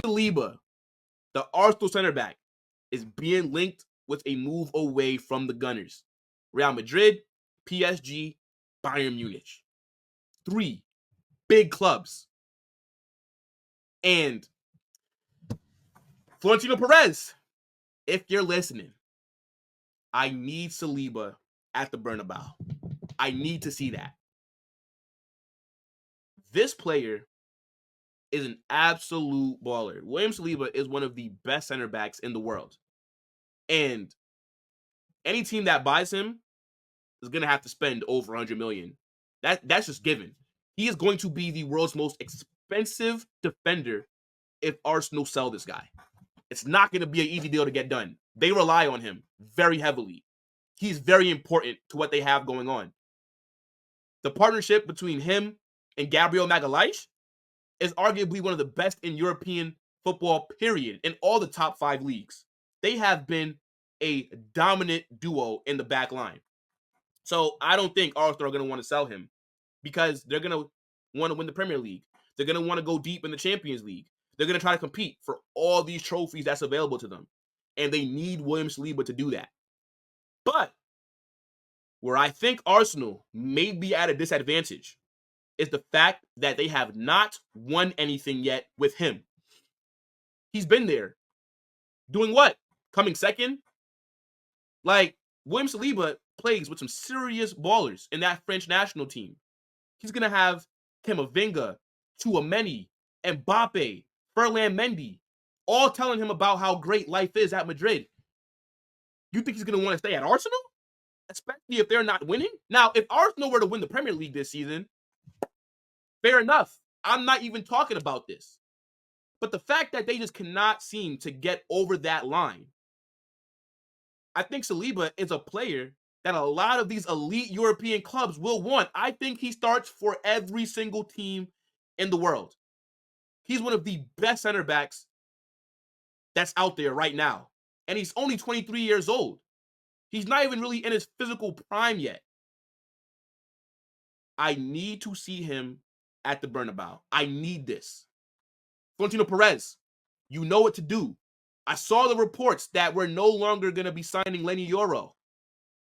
Saliba, the Arsenal center back, is being linked with a move away from the Gunners. Real Madrid, PSG, Bayern Munich. 3 big clubs. And Florentino Perez, if you're listening, I need Saliba at the Bernabeu. I need to see that. This player is an absolute baller. William Saliba is one of the best center backs in the world. And any team that buys him is going to have to spend over 100 million. That's just given. He is going to be the world's most expensive defender if Arsenal sell this guy. It's not going to be an easy deal to get done. They rely on him very heavily. He's very important to what they have going on. The partnership between him and Gabriel Magalhaes is arguably one of the best in European football, period, in all the top 5 leagues. They have been a dominant duo in the back line. So I don't think Arsenal are going to want to sell him because they're going to want to win the Premier League. They're going to want to go deep in the Champions League. They're going to try to compete for all these trophies that's available to them. And they need William Saliba to do that. But where I think Arsenal may be at a disadvantage is the fact that they have not won anything yet with him. He's been there. Doing what? Coming second? Like, William Saliba plays with some serious ballers in that French national team. He's going to have Camavinga, Tchouameni, Mbappe, Ferland Mendy, all telling him about how great life is at Madrid. You think he's going to want to stay at Arsenal? Especially if they're not winning? Now, if Arsenal were to win the Premier League this season, fair enough. I'm not even talking about this. But the fact that they just cannot seem to get over that line, I think Saliba is a player that a lot of these elite European clubs will want. I think he starts for every single team in the world. He's one of the best center backs that's out there right now. And he's only 23 years old. He's not even really in his physical prime yet. I need to see him at the Bernabeu. I need this. Florentino Perez, you know what to do. I saw the reports that we're no longer going to be signing Lenny Yoro.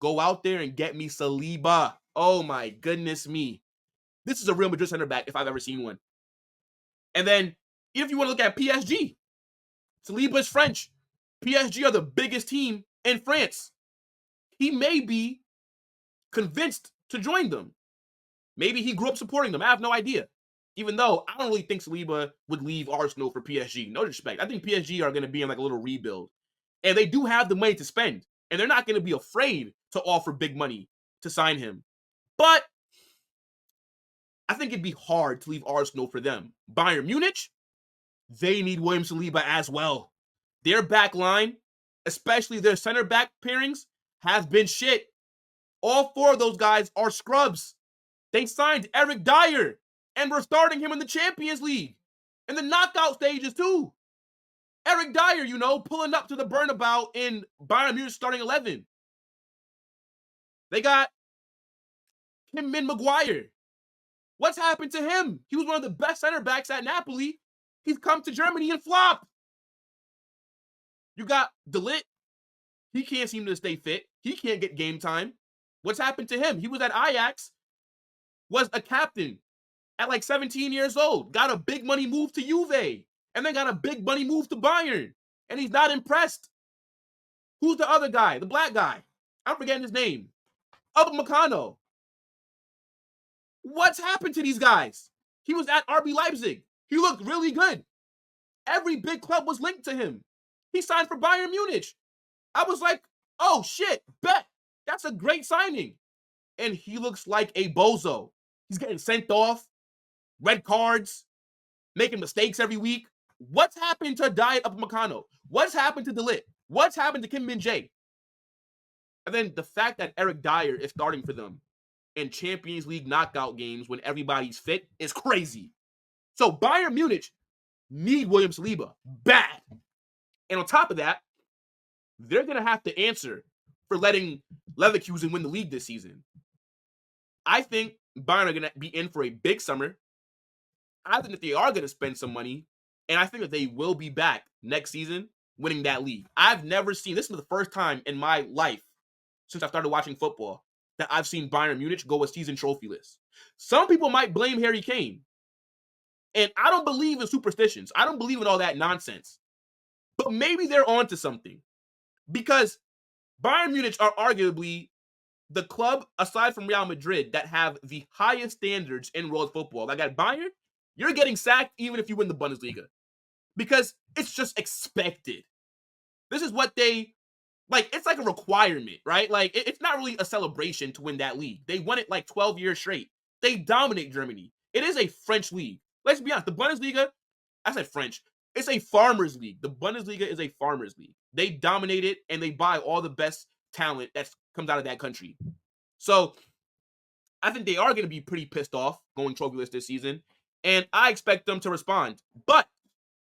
Go out there and get me Saliba. Oh my goodness me. This is a Real Madrid center back if I've ever seen one. And then if you want to look at PSG, Saliba is French. PSG are the biggest team in France. He may be convinced to join them. Maybe he grew up supporting them. I have no idea. Even though I don't really think Saliba would leave Arsenal for PSG. No disrespect. I think PSG are going to be in like a little rebuild. And they do have the money to spend. And they're not going to be afraid to offer big money to sign him. But I think it'd be hard to leave Arsenal for them. Bayern Munich, they need William Saliba as well. Their back line, especially their center back pairings, have been shit. All 4 of those guys are scrubs. They signed Eric Dyer, and we're starting him in the Champions League. In the knockout stages, too. Eric Dyer, pulling up to the Bernabeu in Bayern Munich starting 11. They got Kim Min-Maguire. What's happened to him? He was one of the best center backs at Napoli. He's come to Germany and flopped. You got De Ligt. He can't seem to stay fit. He can't get game time. What's happened to him? He was at Ajax, was a captain at like 17 years old, got a big money move to Juve, and then got a big money move to Bayern, and he's not impressed. Who's the other guy? The black guy. I'm forgetting his name. Upamecano. What's happened to these guys? He was at RB Leipzig. He looked really good. Every big club was linked to him. He signed for Bayern Munich. I was like, oh shit, bet. That's a great signing. And he looks like a bozo. He's getting sent off, red cards, making mistakes every week. What's happened to Diet Upamecano? What's happened to De Ligt? What's happened to Kim Min-Jae? And then the fact that Eric Dyer is starting for them in Champions League knockout games when everybody's fit is crazy. So Bayern Munich need William Saliba bad. And on top of that, they're going to have to answer for letting Leverkusen win the league this season. I think Bayern are going to be in for a big summer. I think that they are going to spend some money, and I think that they will be back next season winning that league. I've never seen, this is the first time in my life since I started watching football that I've seen Bayern Munich go a season trophyless. Some people might blame Harry Kane, and I don't believe in superstitions. I don't believe in all that nonsense. But maybe they're onto something, because Bayern Munich are arguably the club, aside from Real Madrid, that have the highest standards in world football. Like at Bayern, you're getting sacked even if you win the Bundesliga, because it's just expected. This is what they, like, it's like a requirement, right? Like, it's not really a celebration to win that league. They won it like 12 years straight. They dominate Germany. It is a French league. Let's be honest. The Bundesliga, I said French. It's a farmers league. The Bundesliga is a farmers league. They dominate it, and they buy all the best talent that comes out of that country. So I think they are going to be pretty pissed off going trophyless this season, and I expect them to respond. But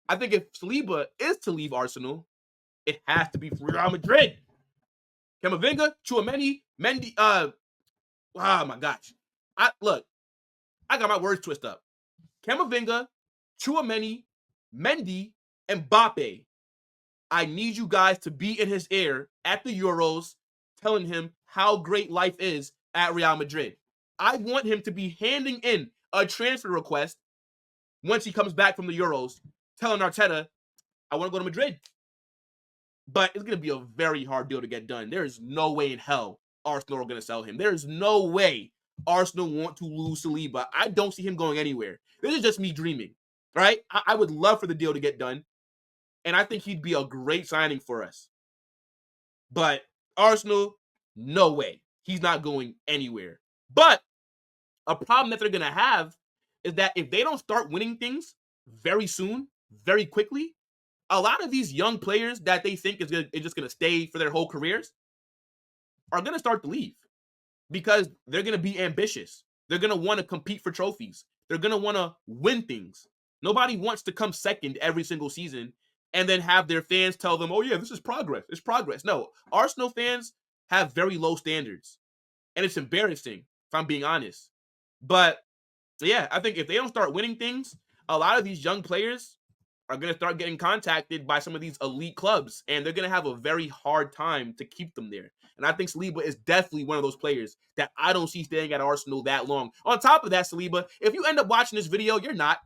I think if Saliba is to leave Arsenal, it has to be for Real Madrid. Camavinga, Tchouaméni, Mendy, oh my gosh. I got my words twisted up. Camavinga, Tchouaméni, Mendy, and Mbappe. I need you guys to be in his ear at the Euros, telling him how great life is at Real Madrid. I want him to be handing in a transfer request once he comes back from the Euros, telling Arteta, I want to go to Madrid. But it's going to be a very hard deal to get done. There is no way in hell Arsenal are going to sell him. There is no way Arsenal want to lose Saliba. I don't see him going anywhere. This is just me dreaming, right? I would love for the deal to get done, and I think he'd be a great signing for us. But Arsenal, no way. He's not going anywhere. But a problem that they're going to have is that if they don't start winning things very soon, very quickly, a lot of these young players that they think is just going to stay for their whole careers are going to start to leave, because they're going to be ambitious. They're going to want to compete for trophies. They're going to want to win things. Nobody wants to come second every single season and then have their fans tell them, oh yeah, this is progress. It's progress. No, Arsenal fans have very low standards, and it's embarrassing, if I'm being honest. But yeah, I think if they don't start winning things, a lot of these young players are going to start getting contacted by some of these elite clubs, and they're going to have a very hard time to keep them there. And I think Saliba is definitely one of those players that I don't see staying at Arsenal that long. On top of that, Saliba, if you end up watching this video, you're not.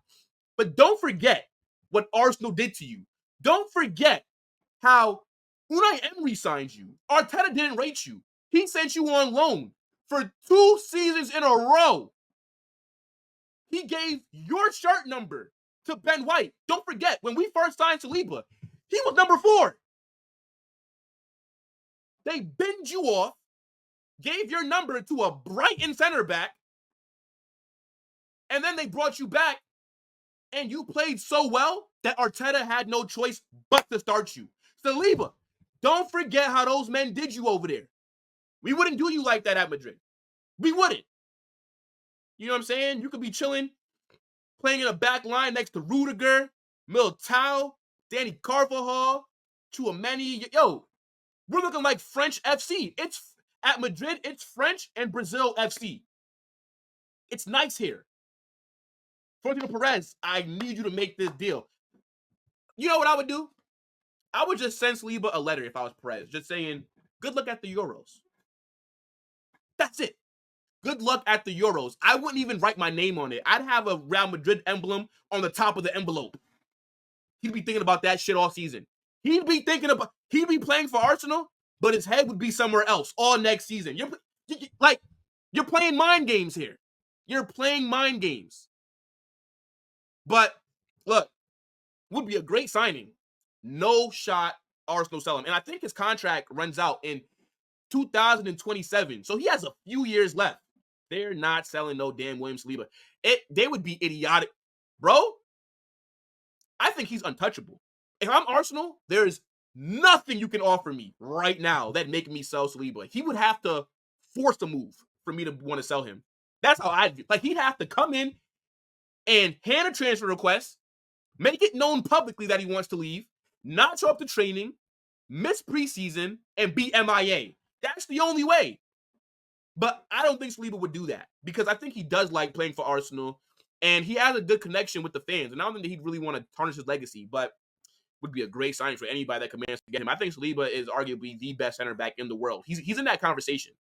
But don't forget what Arsenal did to you. Don't forget how Unai Emery signed you. Arteta didn't rate you. He sent you on loan for 2 seasons in a row. He gave your shirt number to Ben White. Don't forget, when we first signed Saliba, he was number 4. They binned you off, gave your number to a Brighton center back, and then they brought you back, and you played so well that Arteta had no choice but to start you. Saliba, don't forget how those men did you over there. We wouldn't do you like that at Madrid. We wouldn't. You know what I'm saying? You could be chilling, playing in a back line next to Rudiger, Militao, Danny Carvajal, Tchouaméni. Yo, we're looking like French FC. It's at Madrid, it's French and Brazil FC. It's nice here. Florentino Perez, I need you to make this deal. You know what I would do? I would just send Saliba a letter if I was Perez, just saying, good luck at the Euros. That's it. Good luck at the Euros. I wouldn't even write my name on it. I'd have a Real Madrid emblem on the top of the envelope. He'd be thinking about that shit all season. He'd be playing for Arsenal, but his head would be somewhere else all next season. You're playing mind games here. You're playing mind games. But look, would be a great signing. No shot Arsenal sell him. And I think his contract runs out in 2027. So he has a few years left. They're not selling no damn William Saliba. They would be idiotic. Bro, I think he's untouchable. If I'm Arsenal, there's nothing you can offer me right now that make me sell Saliba. He would have to force a move for me to want to sell him. That's how I'd view. Like, he'd have to come in and hand a transfer request, make it known publicly that he wants to leave, not show up to training, miss preseason, and be MIA. That's the only way. But I don't think Saliba would do that because I think he does like playing for Arsenal and he has a good connection with the fans. And I don't think that he'd really want to tarnish his legacy, but would be a great signing for anybody that commands to get him. I think Saliba is arguably the best center back in the world. He's in that conversation.